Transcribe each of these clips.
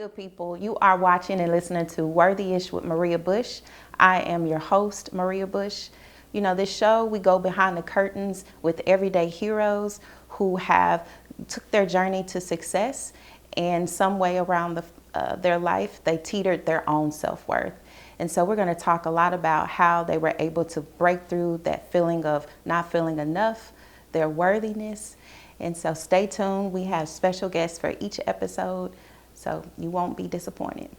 good people. You are watching and listening to Worthyish with Maria Bush. I am your host, Maria Bush. You know, this show, we go behind the curtains with everyday heroes who have took their journey to success, and some way around their life, they teetered their own self-worth. And so we're going to talk a lot about how they were able to break through that feeling of not feeling enough, their worthiness. And so stay tuned. We have special guests for each episode, so you won't be disappointed.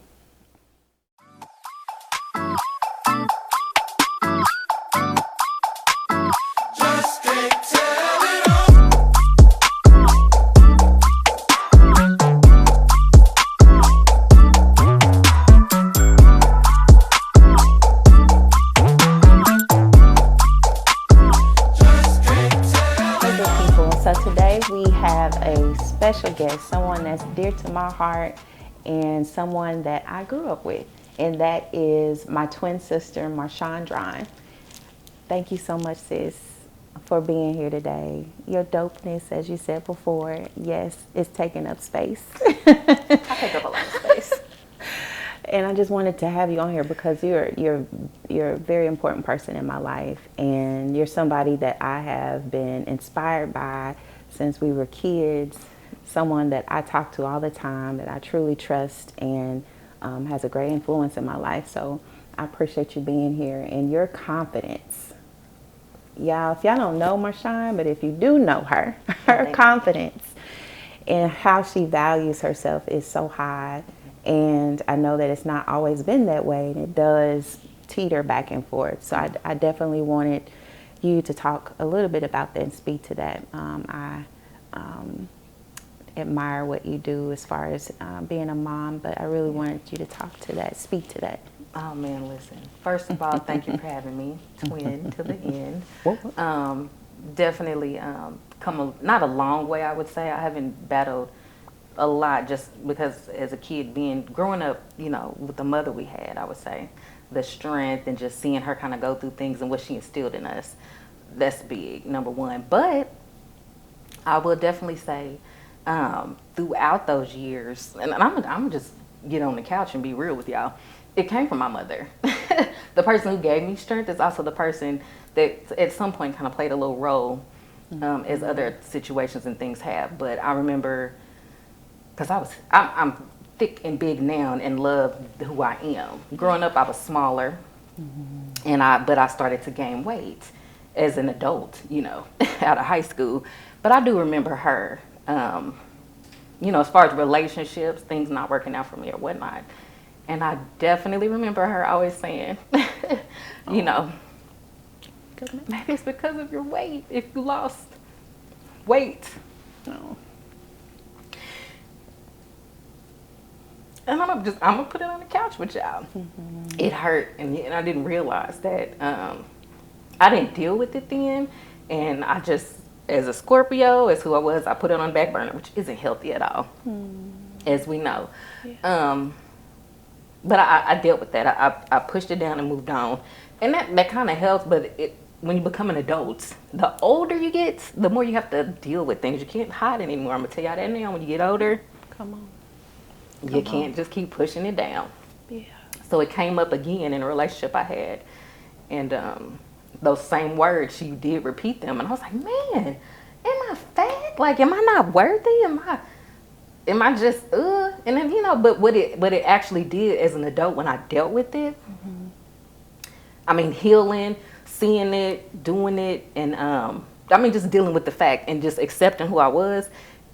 Special guest, someone that's dear to my heart and someone that I grew up with, and that is my twin sister, Marshon Draughn. Thank you so much, sis, for being here today. Your dopeness, as you said before, yes, is taking up space. I take up a lot of space. And I just wanted to have you on here because you're a very important person in my life, and you're somebody that I have been inspired by since we were kids. Someone that I talk to all the time, that I truly trust, and has a great influence in my life. So I appreciate you being here and your confidence. Y'all, if y'all don't know Marshon, but if you do know her, her confidence and how she values herself is so high. And I know that it's not always been that way, and it does teeter back and forth. So I definitely wanted you to talk a little bit about that and speak to that. I admire what you do as far as being a mom, but I really wanted you to talk to that, speak to that. Oh man, listen. First of all, thank you for having me, twin to the end. Definitely come not a long way, I would say. I haven't battled a lot just because as a kid, growing up, you know, with the mother we had, I would say, the strength and just seeing her kind of go through things and what she instilled in us, that's big, number one. But I will definitely say, throughout those years, and I'm gonna just get on the couch and be real with y'all, it came from my mother. The person who gave me strength is also the person that at some point kind of played a little role as other situations and things have. But I remember, because I'm thick and big now and love who I am. Growing up, I was smaller, but I started to gain weight as an adult, you know, out of high school. But I do remember her, you know, as far as relationships, things not working out for me or whatnot. And I definitely remember her always saying, you know, maybe it's because of your weight if you lost weight. No. And I'm gonna put it on the couch with y'all. It hurt, and I didn't realize that I didn't deal with it then, and I just, as a Scorpio, as who I was, I put it on the back burner, which isn't healthy at all, as we know. Yeah. But I dealt with that. I pushed it down and moved on, and that kind of helps. But when you become an adult, the older you get, the more you have to deal with things. You can't hide it anymore. I'm gonna tell y'all that now. When you get older, you can't just keep pushing it down. Yeah. So it came up again in a relationship I had, and those same words, she did repeat them, and I was like, man, am I fat? Like, am I not worthy? Am I just And then, you know, but what it actually did as an adult when I dealt with it, I mean, healing, seeing it, doing it, and I mean, just dealing with the fact and just accepting who I was.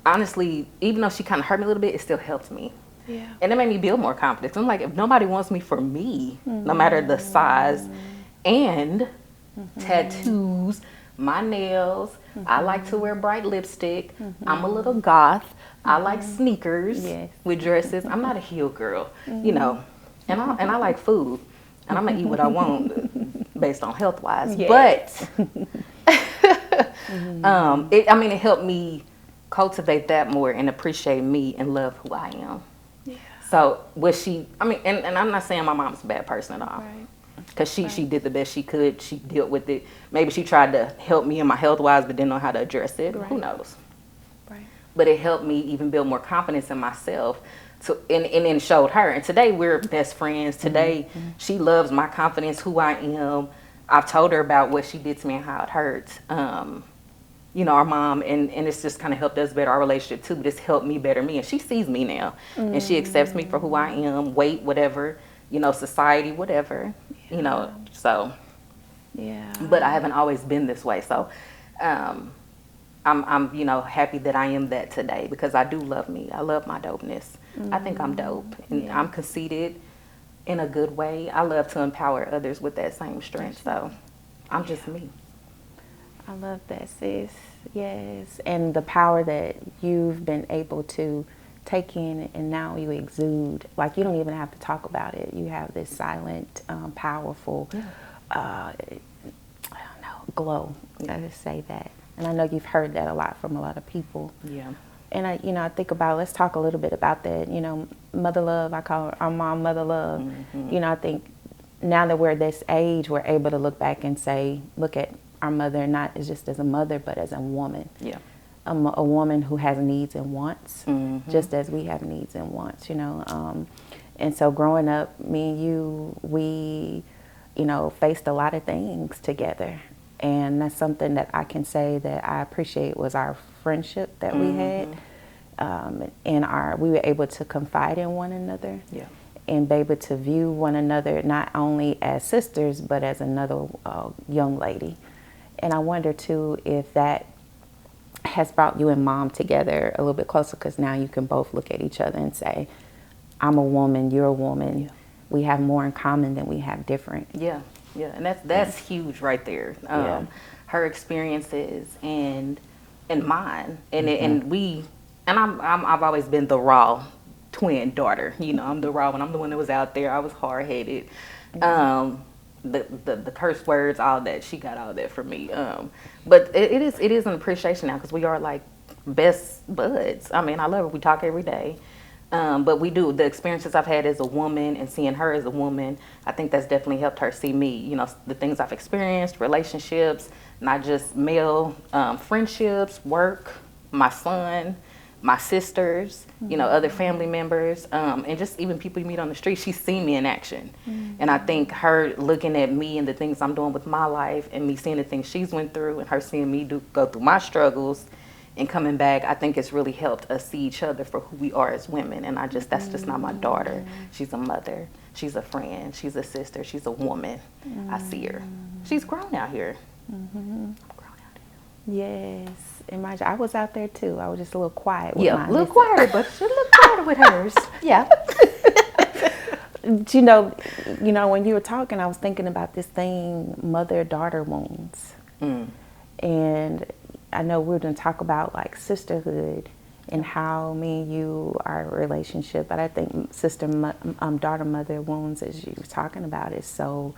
Honestly, even though she kind of hurt me a little bit, it still helped me. Yeah. And it made me build more confidence. I'm like, if nobody wants me for me, no matter the size, and tattoos, my nails, I like to wear bright lipstick, I'm a little goth, I like sneakers with dresses. I'm not a heel girl, you know, and I like food, and I'm gonna eat what I want based on health wise. But it helped me cultivate that more and appreciate me and love who I am. Yeah. So and I'm not saying my mom's a bad person at all. Right. Because she did the best she could. She dealt with it. Maybe she tried to help me in my health wise, but didn't know how to address it. Right. Who knows? Right. But it helped me even build more confidence in myself and then showed her. And today we're best friends. Today she loves my confidence, who I am. I've told her about what she did to me and how it hurts. You know, our mom, and it's just kind of helped us better our relationship too, but it's helped me better me. And she sees me now, and she accepts me for who I am, weight, whatever, you know, society, whatever, you know, so. Yeah. But I haven't always been this way, so I'm you know, happy that I am that today, because I do love me. I love my dopeness. I think I'm dope, and I'm conceited in a good way. I love to empower others with that same strength, so I'm just me. I love that, sis. Yes. And the power that you've been able to take in, and now you exude. Like, you don't even have to talk about it. You have this silent, powerful, I don't know, glow. I just say that. And I know you've heard that a lot from a lot of people. Yeah. And I think about, let's talk a little bit about that. You know, mother love, I call her our mom, mother love. You know, I think now that we're this age, we're able to look back and say, look at our mother not as just as a mother, but as a woman. Yeah. A woman who has needs and wants, just as we have needs and wants, you know. And so growing up, me and you, we, you know, faced a lot of things together. And that's something that I can say that I appreciate was our friendship that we had. And we were able to confide in one another. Yeah. And be able to view one another not only as sisters, but as another young lady. And I wonder, too, if that has brought you and mom together a little bit closer, because now you can both look at each other and say, I'm a woman, you're a woman. Yeah. We have more in common than we have different. Yeah, yeah, and that's huge right there. Her experiences and mine, and I've always been the raw twin daughter. You know, I'm the raw one. I'm the one that was out there. I was hard headed. The curse words, all that. She got all that from me. But it is an appreciation now, because we are like best buds. I mean, I love her. We talk every day. But we do, the experiences I've had as a woman and seeing her as a woman, I think that's definitely helped her see me. You know, the things I've experienced, relationships, not just male friendships, work, my son, my sisters, you know, other family members, and just even people you meet on the street. She's seen me in action. And I think her looking at me and the things I'm doing with my life, and me seeing the things she's went through, and her seeing me go through my struggles and coming back, I think it's really helped us see each other for who we are as women. And that's just not my daughter. She's a mother. She's a friend. She's a sister. She's a woman. I see her. She's grown out here. I'm grown out here. Yes. Imagine, I was out there too. I was just a little quiet with mine. Yeah, a little quieter, but she's a little quieter with hers. Yeah. You know, when you were talking, I was thinking about this thing, mother-daughter wounds. And I know we're going to talk about like sisterhood and how me and you, our relationship, but I think daughter-mother wounds, as you were talking about, is so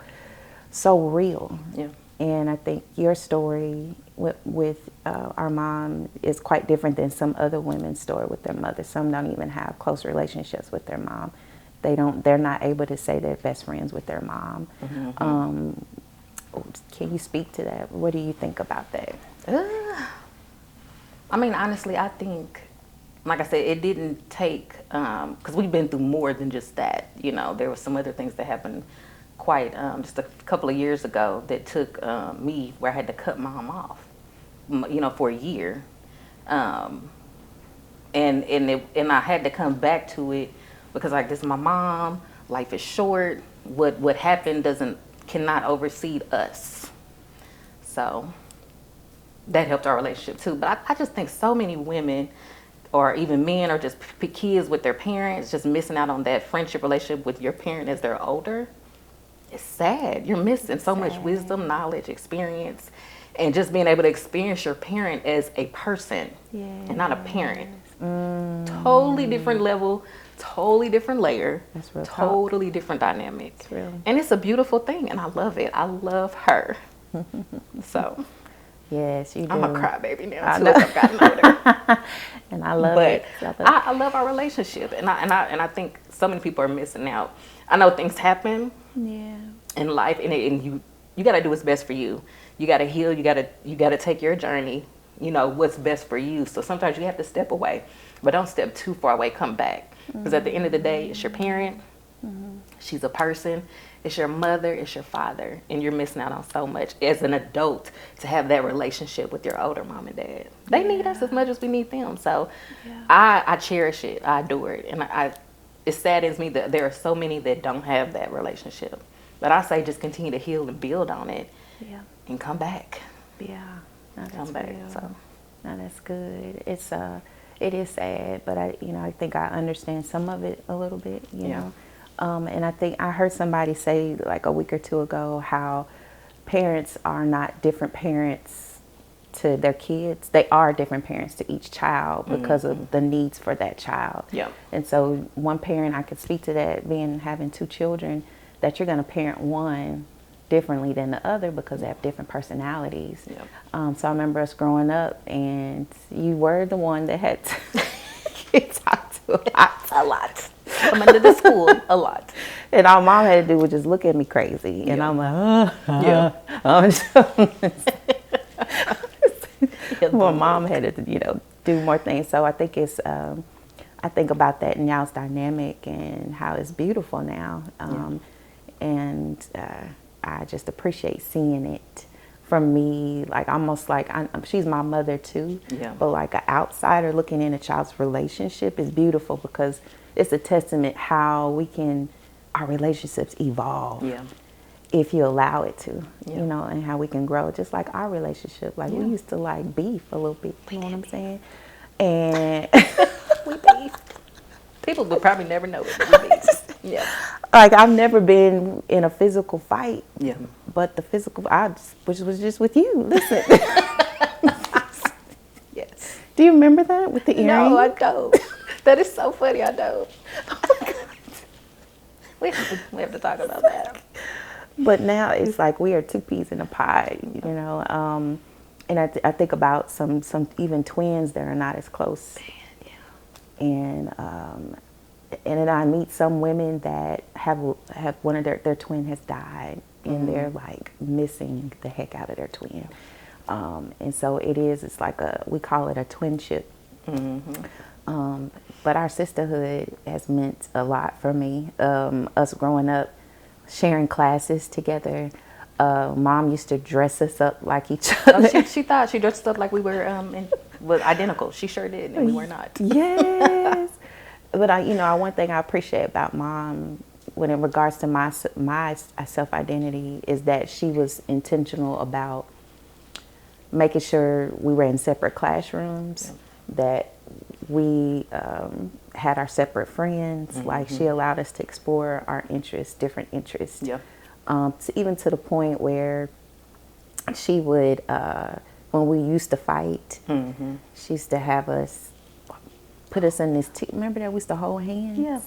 real. Yeah. And I think your story with our mom is quite different than some other women's story with their mother. Some don't even have close relationships with their mom. They're not able to say they're best friends with their mom. Can you speak to that? What do you think about that? I mean, honestly, I think, like I said, it didn't take, because we've been through more than just that. You know, there were some other things that happened quite just a couple of years ago that took me, where I had to cut mom off, you know, for a year. And I had to come back to it, because like, this is my mom, life is short, what happened cannot oversee us. So that helped our relationship too. But I just think so many women, or even men, or just kids with their parents, just missing out on that friendship relationship with your parent as they're older. It's sad. You're missing so much wisdom, knowledge, experience, and just being able to experience your parent as a person and not a parent. Totally different level, totally different layer, totally different dynamic. And it's a beautiful thing, and I love it. I love her. So yes, you do. I'm a crybaby now too, as I've gotten older. And I love it. I love our relationship, and I think so many people are missing out. I know things happen in life, and you got to do what's best for you. You got to heal. You got to take your journey. You know what's best for you. So sometimes you have to step away, but don't step too far away. Come back. Because at the end of the day, it's your parent. She's a person. It's your mother. It's your father. And you're missing out on so much as an adult to have that relationship with your older mom and dad. They need us as much as we need them. So I cherish it. I adore it. And it saddens me that there are so many that don't have that relationship. But I say just continue to heal and build on it. Yeah. And come back. Yeah. No, that's Come back. real. So. No, that's good. It is sad, but I think I understand some of it a little bit, you know. And I think I heard somebody say like a week or two ago how parents are not different parents to their kids. They are different parents to each child because of the needs for that child. Yeah. And so one parent, I could speak to that, having two children, that you're going to parent one differently than the other because they have different personalities. Yep. So I remember us growing up, and you were the one that had to get talked to A lot. Come into the school a lot. And all mom had to do was just look at me crazy. And I'm like, well, mom had to, do more things. So I think I think about that in y'all's dynamic and how it's beautiful now. And I just appreciate seeing it from me, like almost like she's my mother too. Yeah. But like an outsider looking in a child's relationship is beautiful because it's a testament how our relationships evolve. Yeah. If you allow it to, and how we can grow, just like our relationship. Like we used to like beef a little bit, you know what I'm saying? And we beef. People would probably never know it, but we beef. Yeah. Like I've never been in a physical fight. Yeah. But the physical, which was just with you. Listen. Yes. Do you remember that with the earring? No, I don't. That is so funny. I don't. We have to talk about that. But now it's like we are two peas in a pie, and I think about some even twins that are not as close. Man, yeah. And then I meet some women that have one of their twin has died, and they're like missing the heck out of their twin. And so it's like we call it a twinship. But our sisterhood has meant a lot for me. Us growing up, sharing classes together. Mom used to dress us up like each other. Oh, she thought she dressed us up like we were identical. She sure did, and we were not. Yes. But one thing I appreciate about Mom, when in regards to my self-identity, is that she was intentional about making sure we were in separate classrooms, that we had our separate friends. Like she allowed us to explore our interests, different interests. Yeah. Even to the point where she would, when we used to fight, she used to have us put us in this. Remember that we used to hold hands? Yeah.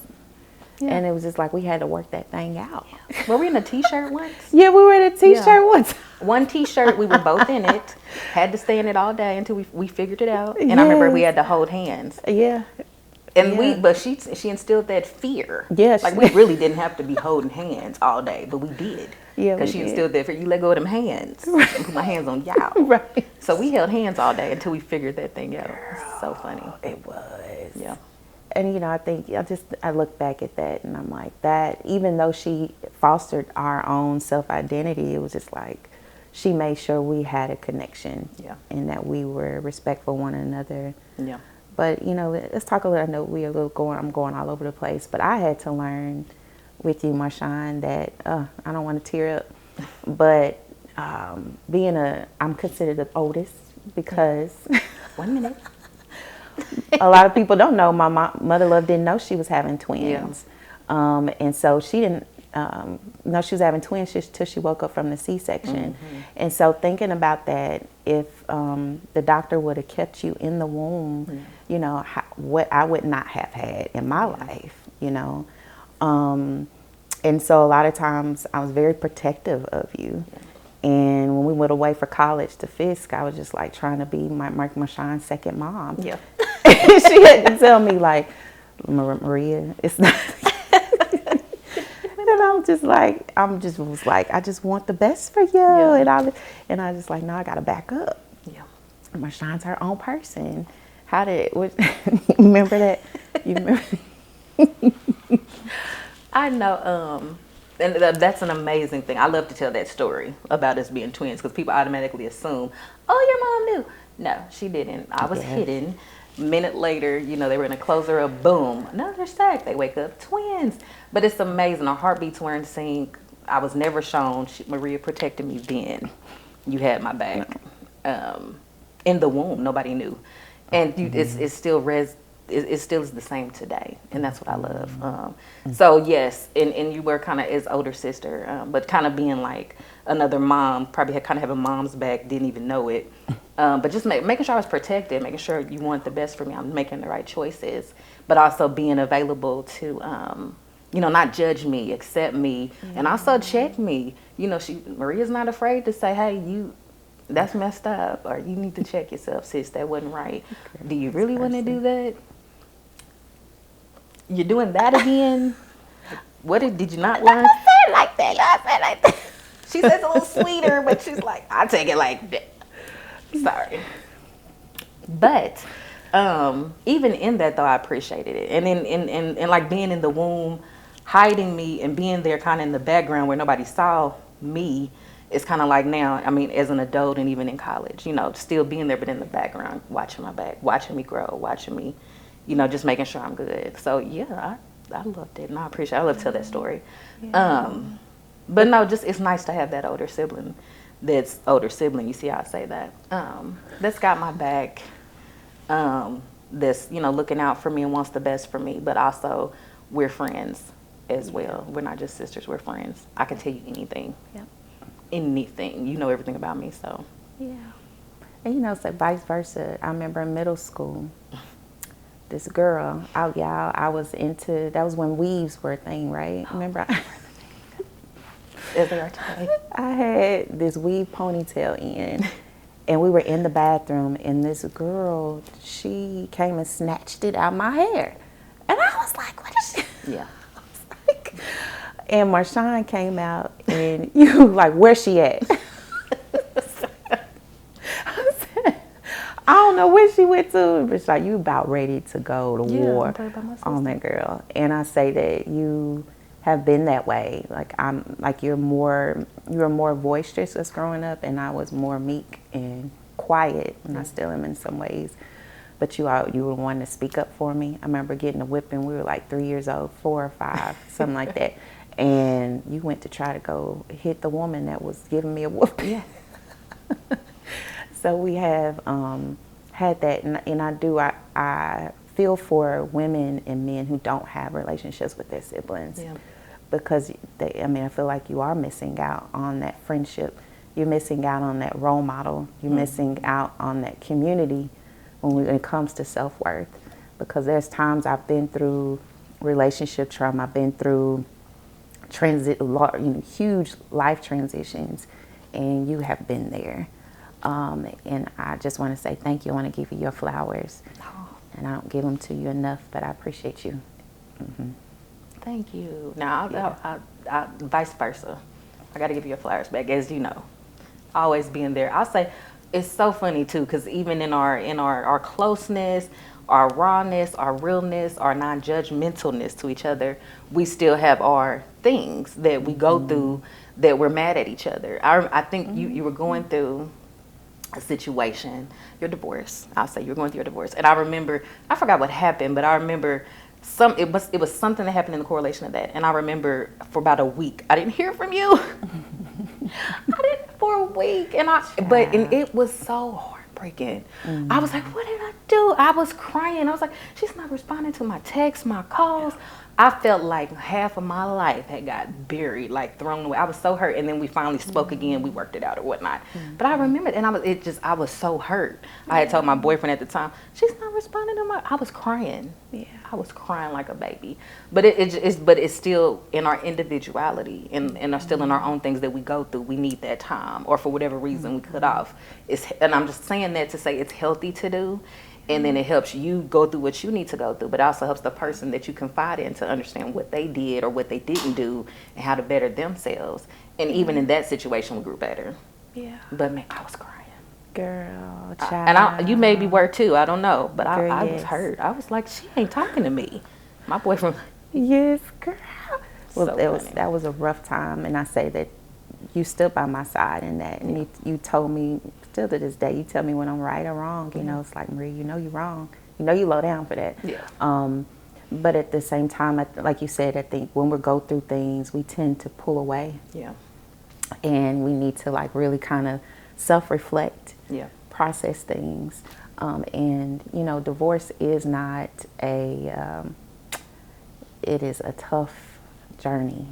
And it was just like we had to work that thing out. Were we in a t-shirt once? Yeah, we were in a t-shirt once. One t-shirt, we were both in it. Had to stay in it all day until we figured it out. And I remember we had to hold hands. Yeah. And but she instilled that fear. Yeah. Like we really didn't have to be holding hands all day, but we did. Yeah. Because she instilled that fear. You let go of them hands. And put my hands on y'all. Right. So we held hands all day until we figured that thing out. It's so funny. It was. Yeah. And I think I look back at that and I'm like, that even though she fostered our own self-identity, it was just like she made sure we had a connection. Yeah. And that we were respectful of one another. Yeah. But let's talk a little. I know I'm going all over the place, but I had to learn with you, Marshon, that I don't want to tear up, but I'm considered the oldest because 1 minute. A lot of people don't know my mother love didn't know she was having twins. Yeah. And so she didn't know she was having twins till she woke up from the C-section. And so thinking about that, if the doctor would have kept you in the womb, what I would not have had in my life, and so a lot of times I was very protective of you. And when we went away for college to Fisk, I was just like trying to be Marshon's second mom. Yeah. She had to tell me like, Maria, it's not. And I was like, I just want the best for you. Yeah. And I just like, no, I got to back up. Yeah. Marshon's her own person. You remember that? You remember? I know, and that's an amazing thing. I love to tell that story about us being twins because people automatically assume, oh, your mom knew. No, she didn't. I was hidden. Minute later, you know, they were in a closer up, boom, another stack. They wake up twins. But it's amazing. Our heartbeats were in sync. I was never shown. Maria protected me then. You had my back. In the womb, nobody knew. And it's still it still is the same today, and that's what I love. So yes, and you were kind of as older sister, but kind of being like another mom, probably had kind of having mom's back, didn't even know it, but just making sure I was protected, making sure you want the best for me, I'm making the right choices, but also being available to, you know, not judge me, accept me, and also check me. You know, Maria's not afraid to say, hey, that's messed up, or you need to check yourself, sis, that wasn't right. Do you really want to do that? You're doing that again? What did you not learn? Don't say it like that. Don't say it like that. She says a little sweeter, but she's like, I take it like that. Sorry. But even in that though, I appreciated it. And in like being in the womb, hiding me and being there kind of in the background where nobody saw me, it's kind of like now, I mean, as an adult and even in college, you know, still being there, but in the background, watching my back, watching me grow, watching me, you know, just making sure I'm good. So yeah, I loved it, and I appreciate it. I love to tell that story. Yeah. But no, just it's nice to have that older sibling. You see how I say that? That's got my back. That's, you know, looking out for me and wants the best for me. But also, we're friends as well. We're not just sisters. We're friends. I can tell you anything. Yep. Anything. You know everything about me, so. Yeah. And you know, so vice versa. I remember in middle school, this girl, I was into, that was when weaves were a thing, right? Remember? Is they are today. I had this weave ponytail in, and we were in the bathroom, and this girl, she came and snatched it out my hair. And I was like, what is she? Yeah. I was like, and Marshon came out, and you like, where's she at? I don't know where she went to, but she's like, you about ready to go to war on that girl. And I say that you have been that way. Like you were more boisterous as growing up, and I was more meek and quiet, and I still am in some ways. But you were one to speak up for me. I remember getting a whipping. We were like 3 years old, 4 or 5, something like that. And you went to try to go hit the woman that was giving me a whooping. Yeah. So we have had that, and I feel for women and men who don't have relationships with their siblings, because I feel like you are missing out on that friendship. You're missing out on that role model. You're missing out on that community when it comes to self-worth. Because there's times I've been through relationship trauma. I've been through huge life transitions, and you have been there. And I just want to say thank you. I want to give you your flowers. And I don't give them to you enough, but I appreciate you. Mm-hmm. Thank you. Now, I vice versa. I got to give you your flowers back, as you know. Always being there. I'll say it's so funny, too, because even in our closeness, our rawness, our realness, our non-judgmentalness to each other, we still have our things that we go through that we're mad at each other. I think you were going through a situation, your divorce. I'll say you were going through your divorce, and I remember, I forgot what happened, but I remember it was something that happened in the correlation of that, and I remember for about a week I didn't hear from you. I didn't for a week, and it was so heartbreaking. I was like, what did I do? I was crying. I was like, she's not responding to my texts, my calls. I felt like half of my life had got buried, like thrown away. I was so hurt, and then we finally spoke again. We worked it out or whatnot. But I remembered, and I was so hurt. I had told my boyfriend at the time, she's not responding to I was crying. Yeah, I was crying like a baby. But it's still in our individuality, and are still in our own things that we go through. We need that time, or for whatever reason we cut off. And I'm just saying that to say it's healthy to do. And then it helps you go through what you need to go through, but it also helps the person that you confide in to understand what they did or what they didn't do and how to better themselves. And even in that situation, we grew better. Yeah. But man, I was crying. Girl, child. And you maybe were too, I don't know. But I was hurt. I was like, she ain't talking to me. My boyfriend. Yes, girl. Well, So that was a rough time, and I say that you stood by my side in that, and you told me, still to this day, you tell me when I'm right or wrong. You know, it's like, Marie, you know you're wrong. You know you low down for that. Yeah. But at the same time, like you said, I think when we go through things, we tend to pull away. Yeah. And we need to like really kind of self-reflect, Yeah. process things. And, you know, divorce is not it is a tough journey.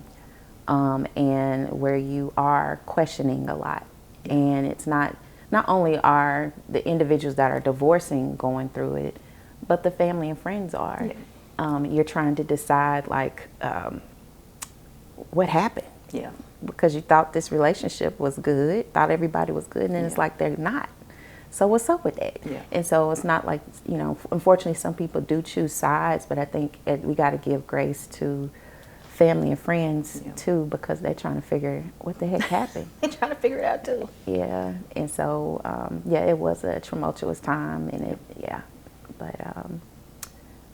And where you are questioning a lot. And it's not only are the individuals that are divorcing going through it, but the family and friends are. Yeah. You're trying to decide like what happened. Yeah. Because you thought this relationship was good, thought everybody was good, and then it's like they're not. So what's up with that? Yeah. And so it's not like, you know, unfortunately some people do choose sides, but I think we got to give grace to family and friends too, because they're trying to figure what the heck happened. They're trying to figure it out too. Yeah. And so, it was a tumultuous time, and but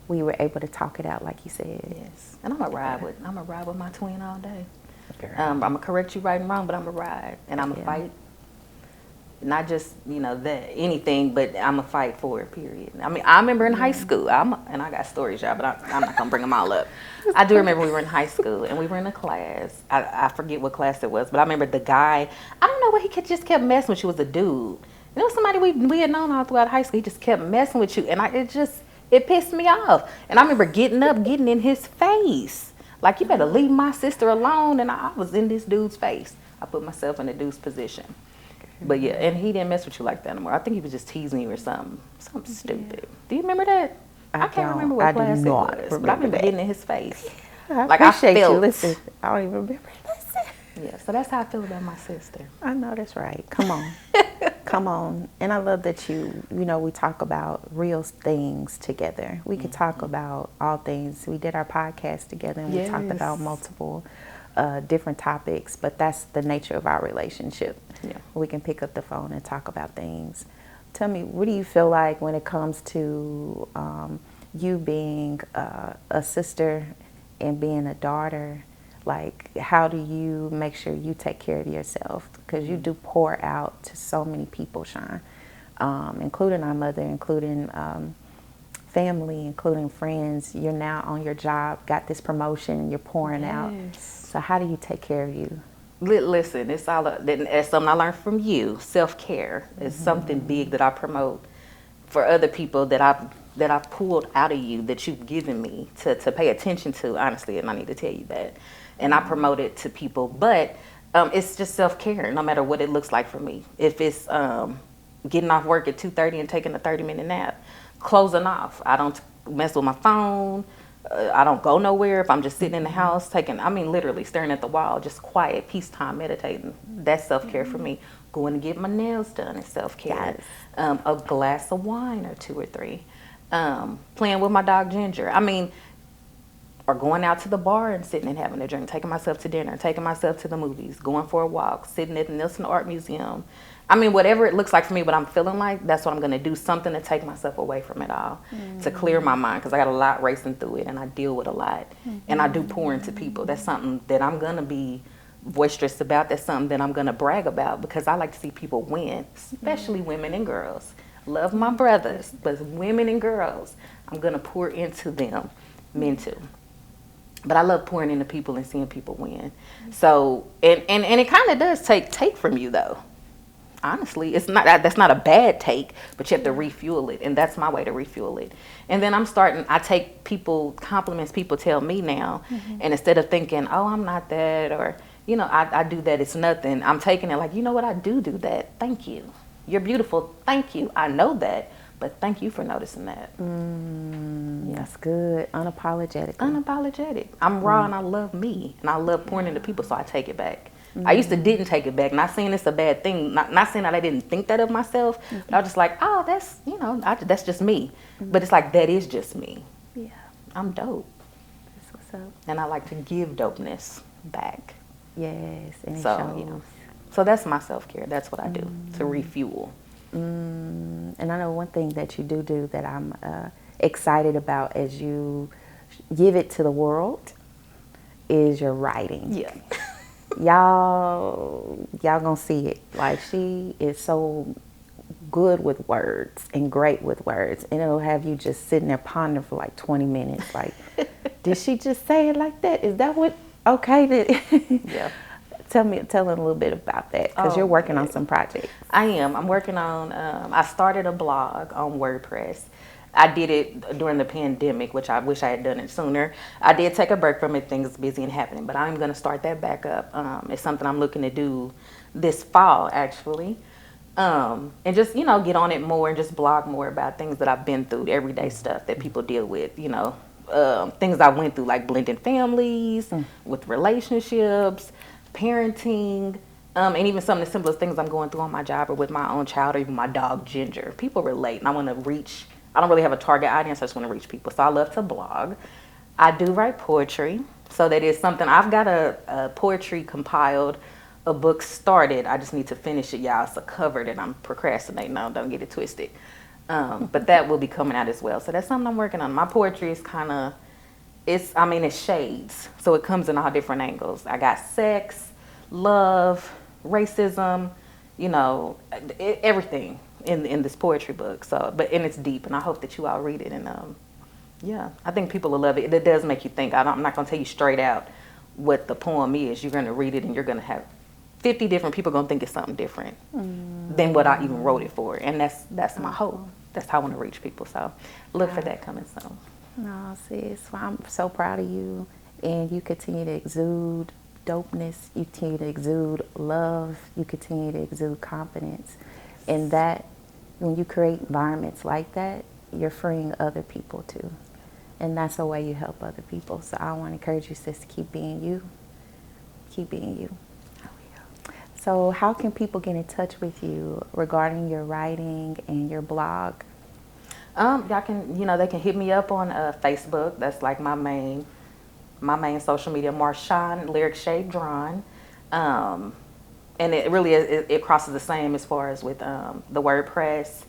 we were able to talk it out, like you said. Yes. And I'm gonna ride with my twin all day. Girl. I'm gonna correct you right and wrong, but I'm gonna ride and I'm gonna fight. Not just, you know, that anything, but I'm gonna fight for it, period. I mean, I remember in high school, and I got stories, y'all, but I'm not gonna bring them all up. I do remember we were in high school and we were in a class. I forget what class it was, but I remember the guy, I don't know what, he just kept messing with you. Was a dude. You know, somebody we had known all throughout high school. He just kept messing with you, and it pissed me off. And I remember getting in his face. Like, you better leave my sister alone. And I was in this dude's face. I put myself in the dude's position. But yeah, and he didn't mess with you like that anymore. I think he was just teasing you or something stupid. Do you remember that? I can't remember what class it was, but I remember getting in his face. I appreciate you. Listen, I don't even remember. Yeah, so that's how I feel about my sister. I know that's right. Come on. Come on. And I love that you know, we talk about real things together. We could talk about all things. We did our podcast together, and we talked about multiple different topics, but that's the nature of our relationship. Yeah. We can pick up the phone and talk about things. Tell me, what do you feel like when it comes to you being a sister and being a daughter? Like, how do you make sure you take care of yourself? Because you do pour out to so many people, Sean, including our mother, including family, including friends. You're now on your job, got this promotion, you're pouring out. So how do you take care of you? Listen, it's something I learned from you. Self-care is something big that I promote for other people that I've pulled out of you, that you've given me to pay attention to, honestly, and I need to tell you that. And I promote it to people, but it's just self-care, no matter what it looks like for me. If it's getting off work at 2:30 and taking a 30-minute nap, closing off. I don't mess with my phone. I don't go nowhere. If I'm just sitting in the house, literally staring at the wall, just quiet, peacetime, meditating. That's self-care for me. Going to get my nails done is self-care. Yes. A glass of wine or 2 or 3. Playing with my dog Ginger. Or going out to the bar and sitting and having a drink, taking myself to dinner, taking myself to the movies, going for a walk, sitting at the Nielsen Art Museum. Whatever it looks like for me, what I'm feeling like, that's what I'm going to do, something to take myself away from it all, to clear my mind, because I got a lot racing through it, and I deal with a lot. And I do pour into people. That's something that I'm going to be boisterous about. That's something that I'm going to brag about, because I like to see people win, especially women and girls. Love my brothers, but women and girls, I'm going to pour into them, men too. But I love pouring into people and seeing people win. So, and it kind of does take from you, though. Honestly, that's not a bad take, but you have to refuel it, and that's my way to refuel it. And then I take compliments people tell me now, and instead of thinking, oh, I'm not that, or, I do that, it's nothing, I'm taking it like, you know what, I do that, thank you. You're beautiful, thank you, I know that, but thank you for noticing that. That's good. Unapologetic. I'm raw and I love me, and I love pouring into people, so I take it back. I used to didn't take it back. Not saying it's a bad thing. Not saying that I didn't think that of myself. But I was just like, oh, that's just me. But it's like, that is just me. Yeah. I'm dope. That's what's up. And I like to give dopeness back. Yes. And so that's my self-care. That's what I do to refuel. And I know one thing that you do that I'm excited about as you give it to the world is your writing. Yeah. Y'all gonna see it. Like, she is so good with words and great with words, and it'll have you just sitting there pondering for like 20 minutes. Like, did she just say it like that? Is that what? Okay. Yeah. Tell them a little bit about that, because you're working on some projects. I am. I'm working on, I started a blog on WordPress. I did it during the pandemic, which I wish I had done it sooner. I did take a break from it. Things busy and happening, but I'm going to start that back up. It's something I'm looking to do this fall, actually. And just, get on it more and just blog more about things that I've been through, everyday stuff that people deal with, things I went through, like blending families, with relationships, parenting, and even some of the simplest things I'm going through on my job or with my own child or even my dog Ginger. People relate, and I want to reach. I don't really have a target audience. I just want to reach people. So I love to blog. I do write poetry, so that is something. I've got a poetry compiled, a book started. I just need to finish it, y'all. It's a cover that I'm procrastinating on. Don't get it twisted. But that will be coming out as well. So that's something I'm working on. My poetry is kind of, it's shades. So it comes in all different angles. I got sex, love, racism, everything in this poetry book. So, and it's deep, and I hope that you all read it. And yeah, I think people will love it. It does make you think. I'm not going to tell you straight out what the poem is. You're going to read it, and you're going to have 50 different people going to think it's something different than what I even wrote it for. And that's my hope. That's how I want to reach people. So look for that coming soon. No, sis, well, I'm so proud of you, and you continue to exude dopeness. You continue to exude love. You continue to exude confidence. And that, when you create environments like that, you're freeing other people too. And that's a way you help other people. So I want to encourage you, sis, to keep being you. Keep being you. So how can people get in touch with you regarding your writing and your blog? Y'all can, they can hit me up on Facebook. That's like my main social media, Marshon LyricShade Draughn. And it really is, it crosses the same as far as with the WordPress.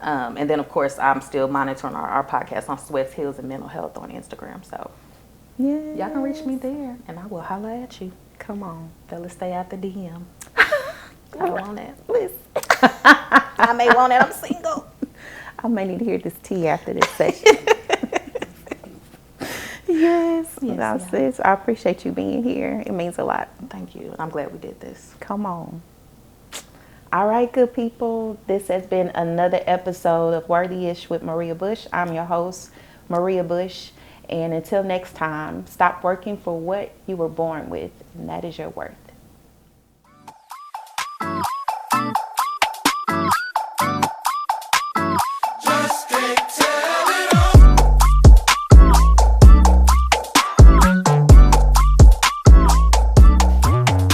And then, of course, I'm still monitoring our podcast on sweats, heels, and mental health on Instagram. So yes, y'all can reach me there, and I will holler at you. Come on. Fellas, stay out the DM. I don't want that. Listen. I may want it. I'm single. I may need to hear this tea after this session. Yes, sis. I appreciate you being here. It means a lot. Thank you. I'm glad we did this. Come on. All right, good people. This has been another episode of Worthyish with Maria Bush. I'm your host, Maria Bush. And until next time, stop working for what you were born with, and that is your worth.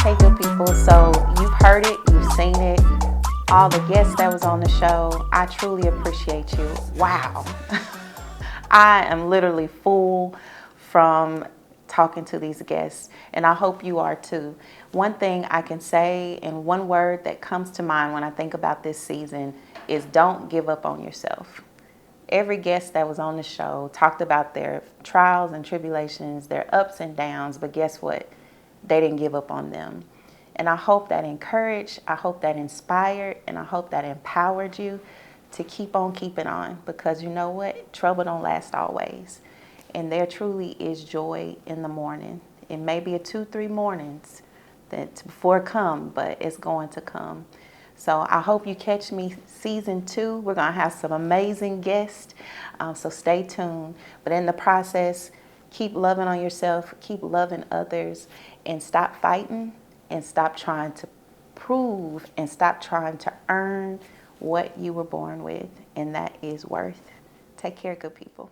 Hey, good people. So you've heard it, you've seen it. All the guests that was on the show, I truly appreciate you. Wow. I am literally full from talking to these guests, and I hope you are too. One thing I can say, and one word that comes to mind when I think about this season, is don't give up on yourself. Every guest that was on the show talked about their trials and tribulations, their ups and downs, but guess what? They didn't give up on them. And I hope that encouraged, I hope that inspired, and I hope that empowered you to keep on keeping on, because you know what? Trouble don't last always. And there truly is joy in the morning. It may be 2-3 mornings that before it come, but it's going to come. So I hope you catch me season 2. We're going to have some amazing guests, so stay tuned. But in the process, keep loving on yourself, keep loving others, and stop fighting, and stop trying to prove, and stop trying to earn what you were born with, and that is worth. Take care, good people.